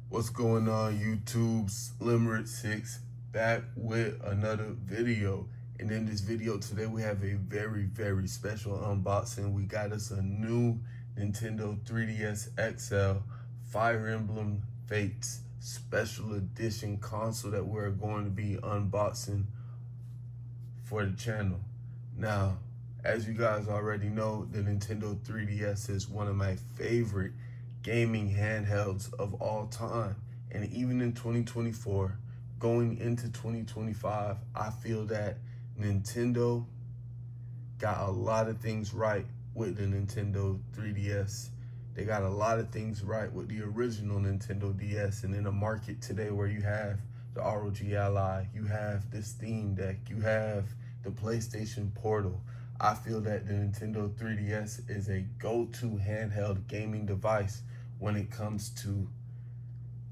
What's going on, YouTube? Slimmered6 back with another video. And in this video today, we have a very special unboxing. We got us a new Nintendo 3DS XL Fire Emblem Fates special edition console that we're going to be unboxing for the channel. Now, as you guys already know, the Nintendo 3DS is one of my favorite gaming handhelds of all time. And even in 2024, going into 2025, I feel that Nintendo got a lot of things right with the Nintendo 3DS. They got a lot of things right with the original Nintendo DS. And in a market today where you have the ROG Ally, you have the Steam Deck, you have the PlayStation Portal, I feel that the Nintendo 3DS is a go-to handheld gaming device when it comes to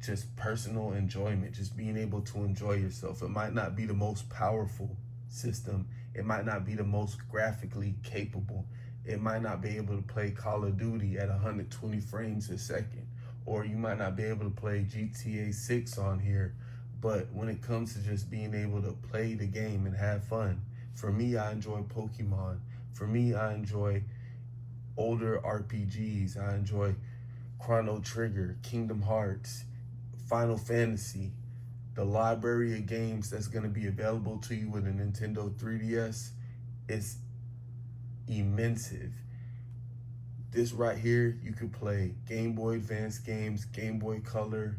just personal enjoyment, just being able to enjoy yourself. It might not be the most powerful system. It might not be the most graphically capable. It might not be able to play Call of Duty at 120 frames a second, or you might not be able to play GTA 6 on here. But when it comes to just being able to play the game and have fun, for me, I enjoy Pokemon. For me, I enjoy older RPGs. I enjoy Chrono Trigger, Kingdom Hearts, Final Fantasy. The library of games that's going to be available to you with a Nintendo 3DS is immense. This right here, you could play Game Boy Advance games, Game Boy Color,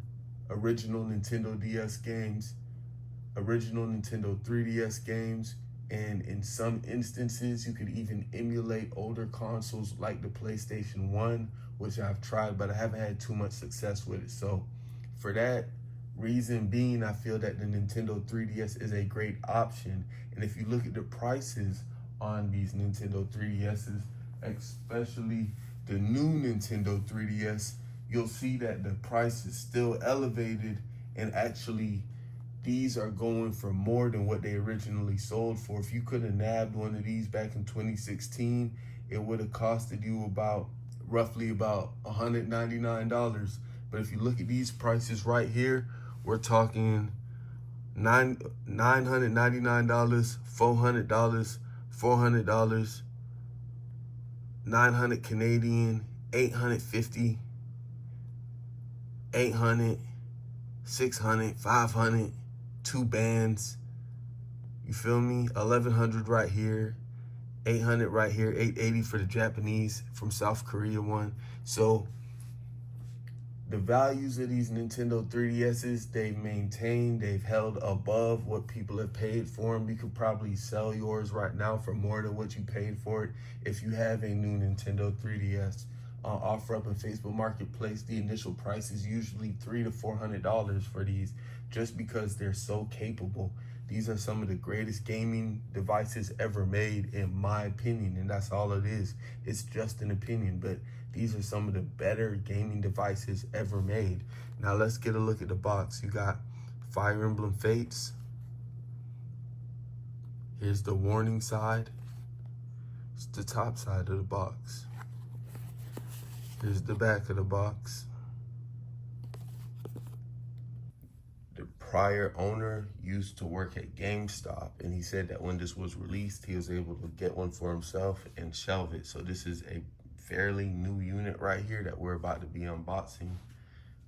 original Nintendo DS games, original Nintendo 3DS games, and in some instances, you could even emulate older consoles like the PlayStation 1, which I've tried, but I haven't had too much success with it. So for that reason being, I feel that the Nintendo 3DS is a great option. And if you look at the prices on these Nintendo 3DSs, especially the new Nintendo 3DS, you'll see that the price is still elevated, and actually these are going for more than what they originally sold for. If you could have nabbed one of these back in 2016, it would have costed you roughly about $199. But if you look at these prices right here, we're talking $999, $400, $400, 900 Canadian, 850, 800, 600, 500, two bands. You feel me? 1100 right here, 800 right here, 880 for the Japanese from South Korea one. So the values of these Nintendo 3DSs, they've maintained, they've held above what people have paid for them. You could probably sell yours right now for more than what you paid for it. If you have a new Nintendo 3DS, offer up in Facebook Marketplace, the initial price is usually $300 to $400 for these, just because they're so capable. These are some of the greatest gaming devices ever made, in my opinion, and that's all it is. It's just an opinion, but these are some of the better gaming devices ever made. Now let's get a look at the box. You got Fire Emblem Fates. Here's the warning side. It's the top side of the box. Here's the back of the box. The prior owner used to work at GameStop, and he said that when this was released, he was able to get one for himself and shelve it. So this is a fairly new unit right here that we're about to be unboxing.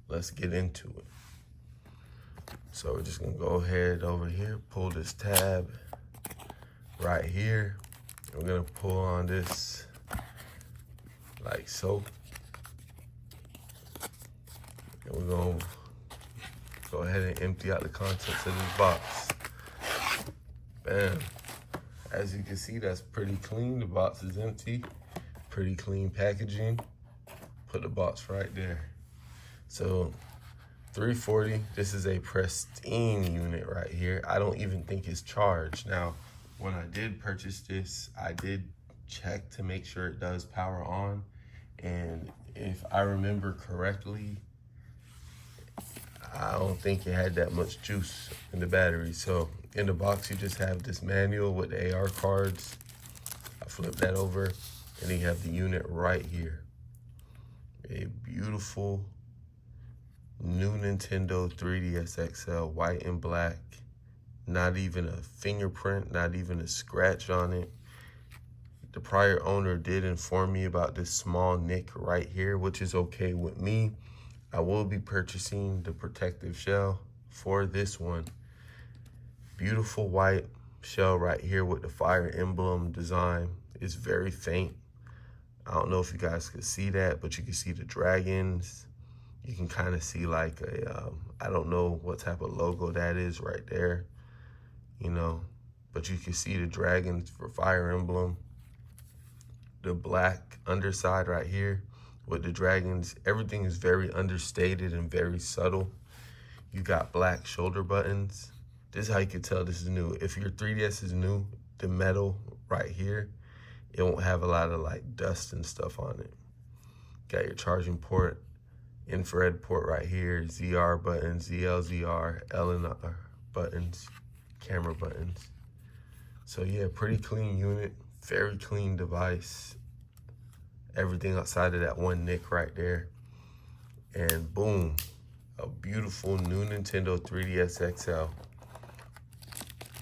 Let's get into it. So we're just gonna go ahead over here, pull this tab right here. We're gonna pull on this like so. And we're gonna go ahead and empty out the contents of this box. Bam. As you can see, that's pretty clean. The box is empty. Pretty clean packaging. Put the box right there. So $340. This is a pristine unit right here. I don't even think it's charged. Now, when I did purchase this, I did check to make sure it does power on. And if I remember correctly, I don't think it had that much juice in the battery. So in the box, you just have this manual with the AR cards. I flip that over, and then you have the unit right here. A beautiful New Nintendo 3DS XL, white and black. Not even a fingerprint, not even a scratch on it. The prior owner did inform me about this small nick right here, which is okay with me. I will be purchasing the protective shell for this one. Beautiful white shell right here with the Fire Emblem design. It's very faint. I don't know if you guys could see that, but you can see the dragons. You can kind of see like a, I don't know what type of logo that is right there, you know, but you can see the dragons for Fire Emblem. The black underside right here with the dragons. Everything is very understated and very subtle. You got black shoulder buttons. This is how you can tell this is new. If your 3DS is new, the metal right here, it won't have a lot of like dust and stuff on it. Got your charging port, infrared port right here, ZR buttons, ZL, L and R buttons, camera buttons. So yeah, pretty clean unit, very clean device. Everything outside of that one nick right there. And boom, a beautiful new Nintendo 3DS XL.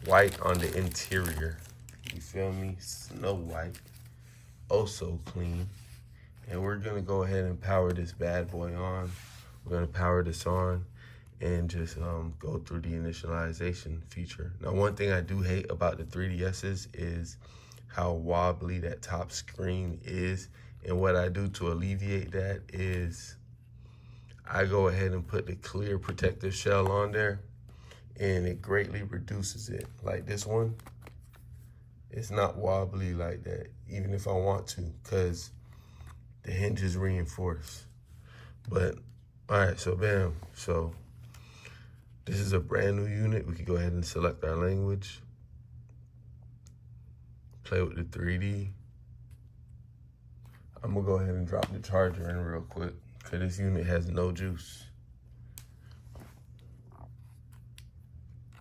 White on the interior. You feel me? Snow white. Oh, so clean. And we're gonna go ahead and power this bad boy on. We're gonna power this on and just go through the initialization feature. Now, one thing I do hate about the 3DSs is how wobbly that top screen is. And what I do to alleviate that is I go ahead and put the clear protective shell on there, and it greatly reduces it. Like this one, it's not wobbly like that, even if I want to, because the hinge is reinforced. But, all right, so bam. So this is a brand new unit. We can go ahead and select our language. Play with the 3D. I'm gonna go ahead and drop the charger in real quick, because this unit has no juice.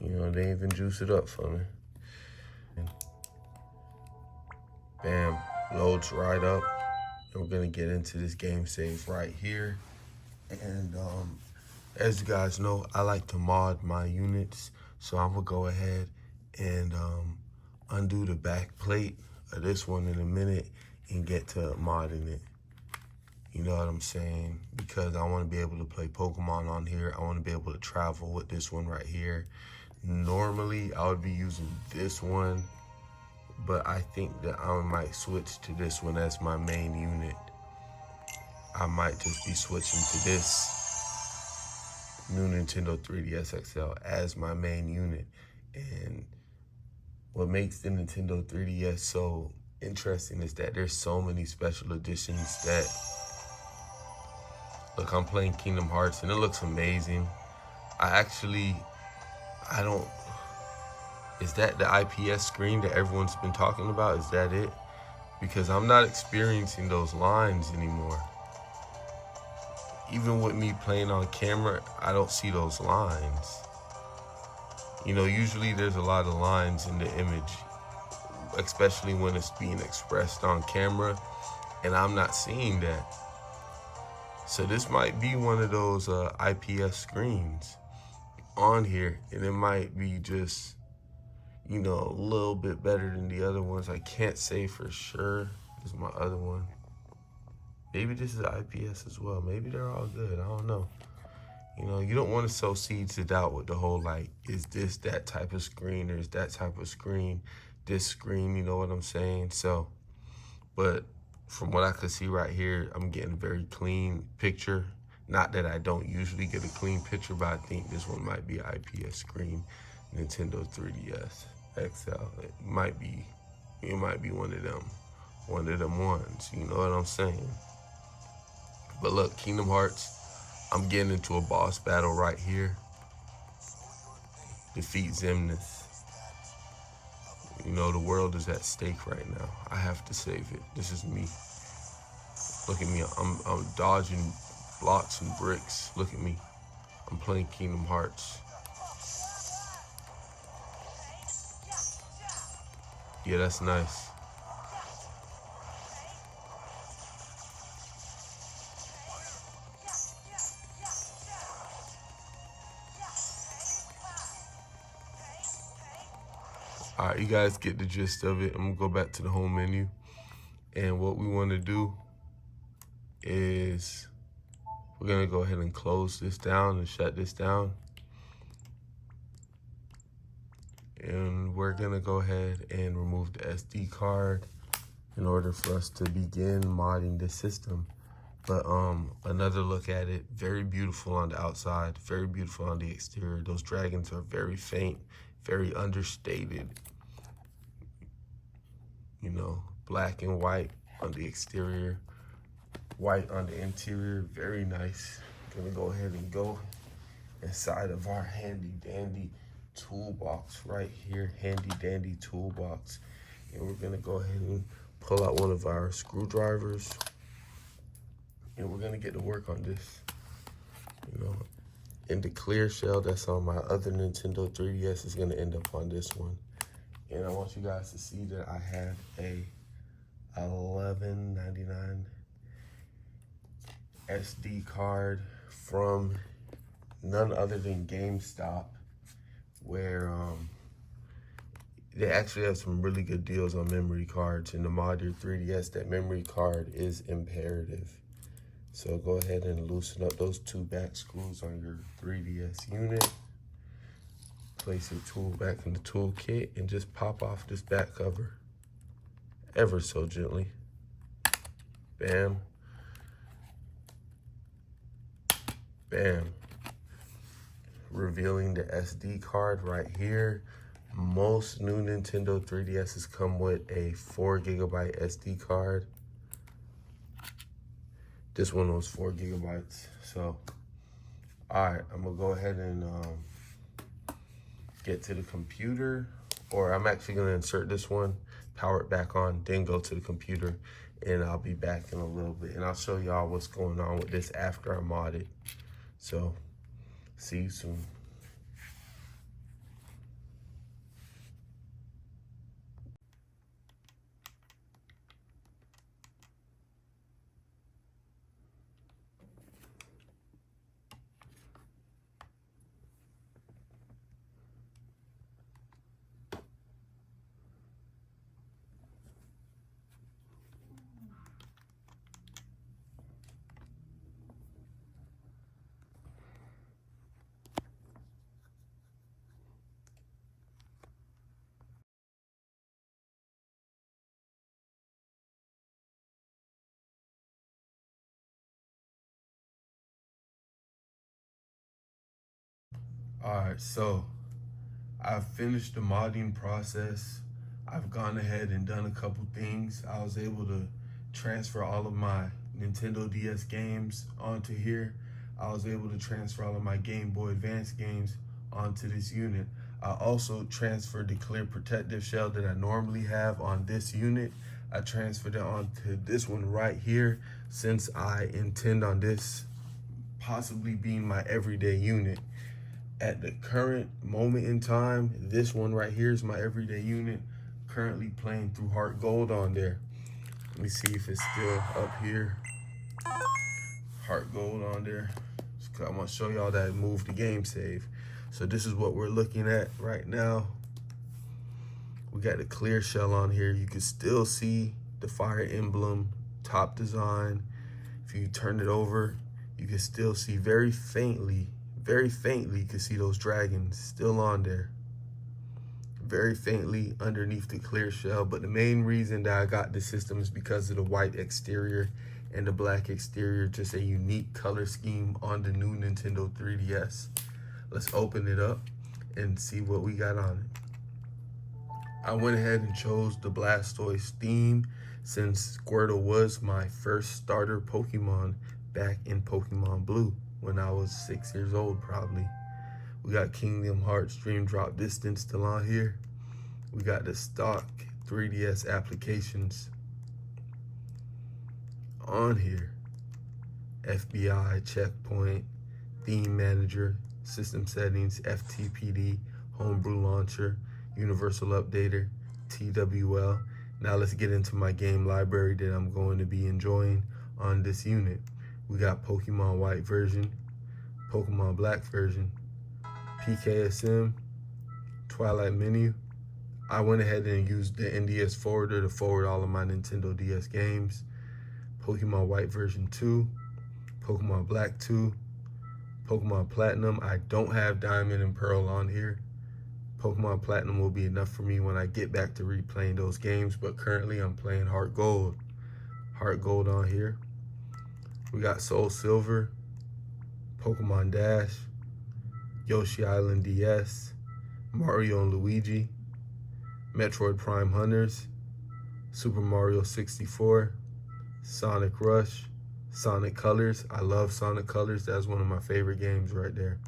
You know, they even juice it up for me. Bam, loads right up. And we're gonna get into this game save right here. And as you guys know, I like to mod my units. So I'm gonna go ahead and undo the back plate of this one in a minute and get to modding it. You know what I'm saying? Because I want to be able to play Pokemon on here. I want to be able to travel with this one right here. Normally, I would be using this one, but I think that I might switch to this one as my main unit. I might just be switching to this new Nintendo 3DS XL as my main unit. And what makes the Nintendo 3DS so interesting is that there's so many special editions that, look, I'm playing Kingdom Hearts and it looks amazing. Is that the IPS screen that everyone's been talking about? Is that it? Because I'm not experiencing those lines anymore. Even with me playing on camera, I don't see those lines. You know, usually there's a lot of lines in the image, especially when it's being expressed on camera, and I'm not seeing that. So this might be one of those IPS screens on here, and it might be just, you know, a little bit better than the other ones. I can't say for sure. This is my other one. Maybe this is IPS as well. Maybe they're all good. I don't know. You know, you don't want to sow seeds of doubt with the whole, like, is this that type of screen, or is that type of screen this screen, you know what I'm saying? So, but from what I could see right here, I'm getting a very clean picture. Not that I don't usually get a clean picture, but I think this one might be IPS screen, Nintendo 3DS XL. It might be one of them ones, you know what I'm saying? But look, Kingdom Hearts, I'm getting into a boss battle right here. Defeat Xemnas. You know, the world is at stake right now. I have to save it. This is me. Look at me. I'm dodging blocks and bricks. Look at me. I'm playing Kingdom Hearts. Yeah, that's nice. right, you guys get the gist of it. I'm gonna go back to the home menu. And what we wanna do is we're gonna go ahead and close this down and shut this down. And we're gonna go ahead and remove the SD card in order for us to begin modding this system. But another look at it, very beautiful on the outside, very beautiful on the exterior. Those dragons are very faint, very understated. You know, black and white on the exterior, white on the interior, very nice. Gonna go ahead and go inside of our handy dandy toolbox right here, handy dandy toolbox. And we're gonna go ahead and pull out one of our screwdrivers. And we're gonna get to work on this. You know, and the clear shell that's on my other Nintendo 3DS is gonna end up on this one. And I want you guys to see that I have a $11.99 SD card from none other than GameStop, where they actually have some really good deals on memory cards. And to mod your 3DS, that memory card is imperative. So go ahead and loosen up those 2 back screws on your 3DS unit. Place your tool back in the toolkit and just pop off this back cover ever so gently. Bam. Bam. Revealing the SD card right here. Most new Nintendo 3DSs come with a 4GB SD card. This one was 4GB. So, all right, I'm gonna go ahead and get to the computer, or I'm actually gonna insert this one, power it back on, then go to the computer, and I'll be back in a little bit. And I'll show y'all what's going on with this after I mod it. So, see you soon. All right, so I've finished the modding process. I've gone ahead and done a couple things. I was able to transfer all of my Nintendo DS games onto here. I was able to transfer all of my Game Boy Advance games onto this unit. I also transferred the clear protective shell that I normally have on this unit. I transferred it onto this one right here, since I intend on this possibly being my everyday unit. At the current moment in time, this one right here is my everyday unit, currently playing through Heart Gold on there. Let me see if it's still up here. Heart Gold on there. I'm gonna show y'all that I moved the game save. So this is what we're looking at right now. We got the clear shell on here. You can still see the Fire Emblem top design. If you turn it over, you can still see very faintly, you can see those dragons still on there. Very faintly underneath the clear shell. But the main reason that I got this system is because of the white exterior and the black exterior. Just a unique color scheme on the new Nintendo 3DS. Let's open it up and see what we got on it. I went ahead and chose the Blastoise theme, since Squirtle was my first starter Pokemon back in Pokemon Blue when I was 6 years old, probably. We got Kingdom Hearts Dream Drop Distance still on here. We got the stock 3DS applications on here. FBI, Checkpoint, Theme Manager, System Settings, FTPD, Homebrew Launcher, Universal Updater, TWL. Now let's get into my game library that I'm going to be enjoying on this unit. We got Pokemon White version, Pokemon Black version, PKSM, Twilight Menu, I went ahead and used the NDS forwarder to forward all of my Nintendo DS games. Pokemon White version 2, Pokemon Black 2, Pokemon Platinum. I don't have Diamond and Pearl on here. Pokemon Platinum will be enough for me when I get back to replaying those games, but currently I'm playing Heart Gold. Heart Gold on here. We got Soul Silver, Pokemon Dash, Yoshi Island DS, Mario and Luigi, Metroid Prime Hunters, Super Mario 64, Sonic Rush, Sonic Colors. I love Sonic Colors. That's one of my favorite games right there.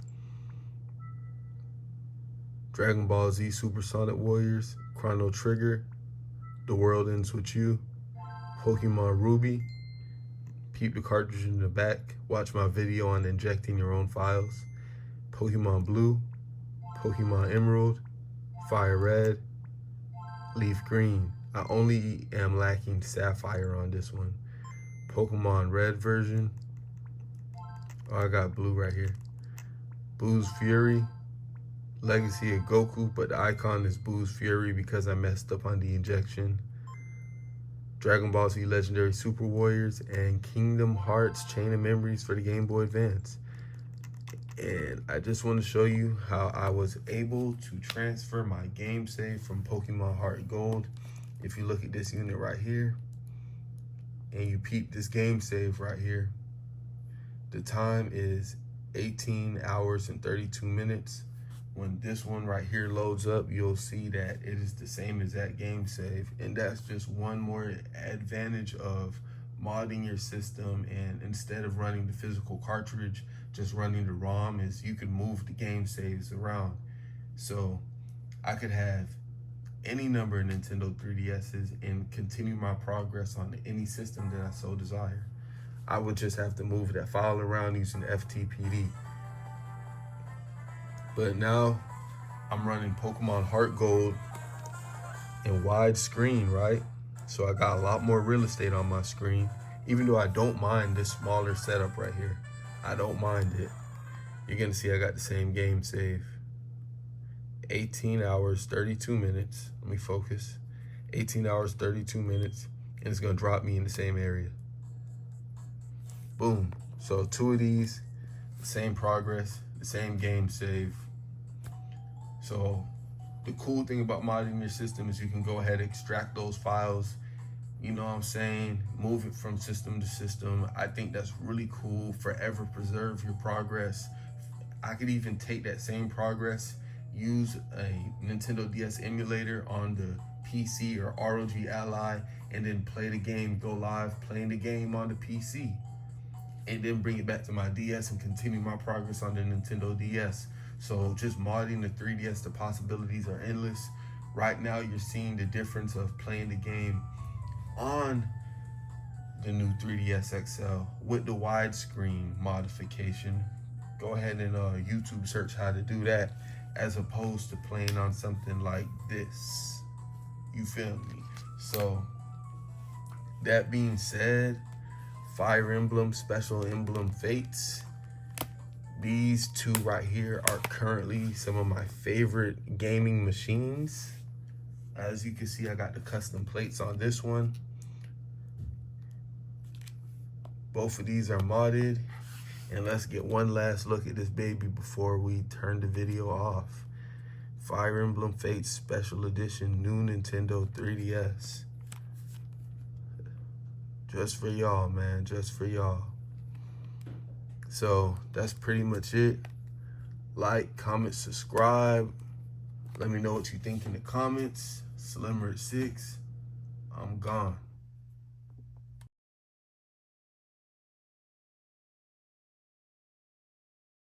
Dragon Ball Z Super Sonic Warriors, Chrono Trigger, The World Ends With You, Pokemon Ruby. Peep the cartridge in the back. Watch my video on injecting your own files. Pokemon Blue, Pokemon Emerald, Fire Red, Leaf Green. I only am lacking Sapphire on this one. Pokemon Red version. Oh, I got Blue right here. Boo's Fury, Legacy of Goku, but the icon is Boo's Fury because I messed up on the injection. Dragon Ball Z Legendary Super Warriors, and Kingdom Hearts Chain of Memories for the Game Boy Advance. And I just want to show you how I was able to transfer my game save from Pokemon Heart Gold. If you look at this unit right here, and you peep this game save right here, the time is 18 hours and 32 minutes. When this one right here loads up, you'll see that it is the same exact game save. And that's just one more advantage of modding your system, and instead of running the physical cartridge, just running the ROM, is you can move the game saves around. So I could have any number of Nintendo 3DSs and continue my progress on any system that I so desire. I would just have to move that file around using FTPD. But now I'm running Pokemon Heart Gold in widescreen, right? So I got a lot more real estate on my screen, even though I don't mind this smaller setup right here. I don't mind it. You're gonna see I got the same game save. 18 hours, 32 minutes. Let me focus. 18 hours, 32 minutes, and it's gonna drop me in the same area. Boom. So two of these, the same progress, the same game save. So the cool thing about modding your system is you can go ahead and extract those files, you know what I'm saying, move it from system to system. I think that's really cool. Forever preserve your progress. I could even take that same progress, use a Nintendo DS emulator on the PC or ROG Ally, and then play the game, go live playing the game on the PC, and then bring it back to my DS and continue my progress on the Nintendo DS. So just modding the 3DS, the possibilities are endless. Right now, you're seeing the difference of playing the game on the new 3DS XL with the widescreen modification. Go ahead and YouTube search how to do that, as opposed to playing on something like this. You feel me? So that being said, Fire Emblem, Special Emblem Fates. These two right here are currently some of my favorite gaming machines. As you can see, I got the custom plates on this one. Both of these are modded. And let's get one last look at this baby before we turn the video off. Fire Emblem Fates Special Edition, new Nintendo 3DS. Just for y'all, man, just for y'all. So that's pretty much it. Like, comment, subscribe. Let me know what you think in the comments. Slimmer6, I'm gone.